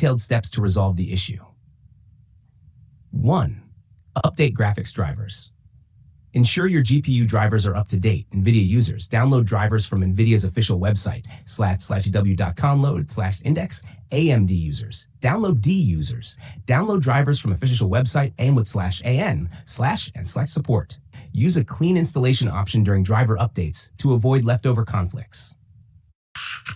detailed steps to resolve the issue. 1. Update graphics drivers. Ensure your GPU drivers are up to date. NVIDIA users download drivers from NVIDIA's official website //w.com/index. AMD users download D users download drivers from official website /an/support. Use a clean installation option during driver updates to avoid leftover conflicts.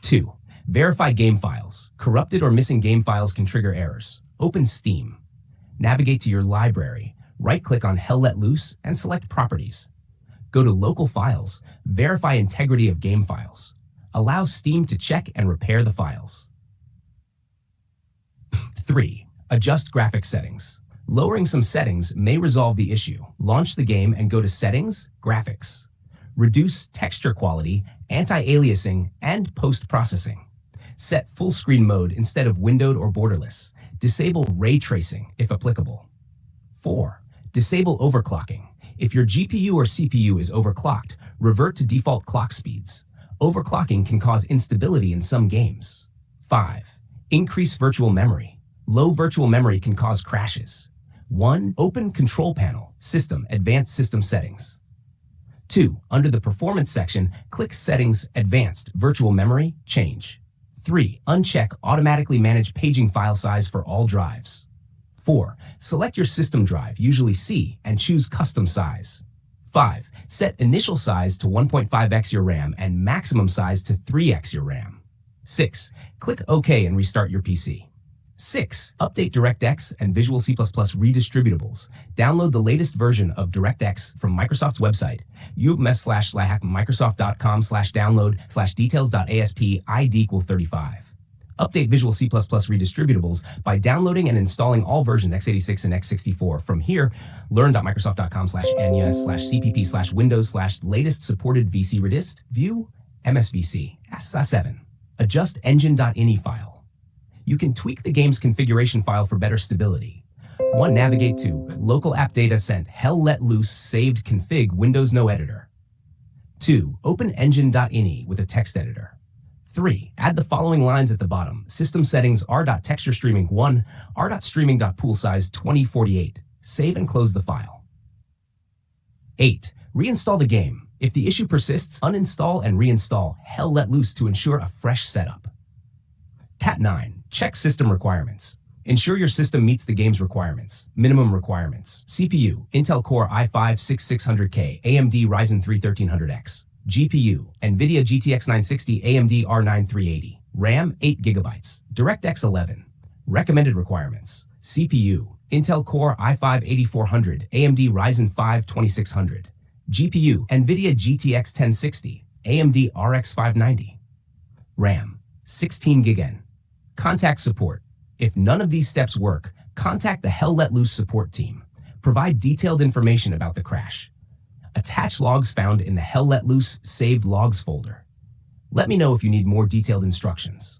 2. Verify game files. Corrupted or missing game files can trigger errors. Open Steam. Navigate to your library. Right-click on Hell Let Loose and select Properties. Go to Local Files. Verify integrity of game files. Allow Steam to check and repair the files. 3. Adjust graphics settings. Lowering some settings may resolve the issue. Launch the game and go to Settings, Graphics. Reduce texture quality, anti-aliasing, and post-processing. Set full screen mode instead of windowed or borderless. Disable ray tracing if applicable. 4. Disable overclocking. If your GPU or CPU is overclocked, revert to default clock speeds. Overclocking can cause instability in some games. 5. Increase virtual memory. Low virtual memory can cause crashes. 1. Open Control Panel, System, Advanced System Settings. 2. Under the Performance section, click Settings, Advanced, Virtual Memory, Change. 3. Uncheck Automatically Manage Paging File Size for all drives. 4. Select your system drive, usually C, and choose Custom Size. 5. Set initial size to 1.5x your RAM and maximum size to 3x your RAM. 6. Click OK and restart your PC. 6. Update DirectX and Visual C++ redistributables. Download the latest version of DirectX from Microsoft's website, ums/microsoft.com/download/details.asp id = 35. Update Visual C++ redistributables by downloading and installing all versions x86 and x64. From here, learn.microsoft.com/anya/cpp/windows/latest supported VC redist, view, MSVC, SA7. Adjust engine.ini file. You can tweak the game's configuration file for better stability. 1. Navigate to Local App Data Sent Hell Let Loose Saved Config Windows No Editor. 2. Open engine.ini with a text editor. 3. Add the following lines at the bottom. System settings r.texture streaming 1, r.streaming.pool size 2048. Save and close the file. 8. Reinstall the game. If the issue persists, uninstall and reinstall Hell Let Loose to ensure a fresh setup. Tat 9. Check system requirements. Ensure your system meets the game's requirements. Minimum requirements. CPU, Intel Core i5-6600K, AMD Ryzen 3 1300X. GPU, NVIDIA GTX 960, AMD R9 380. RAM, 8 GB. DirectX 11. Recommended requirements. CPU, Intel Core i5-8400, AMD Ryzen 5 2600. GPU, NVIDIA GTX 1060, AMD RX 590. RAM, 16 GB. Contact support. If none of these steps work, contact the Hell Let Loose support team. Provide detailed information about the crash. Attach logs found in the Hell Let Loose saved logs folder. Let me know if you need more detailed instructions.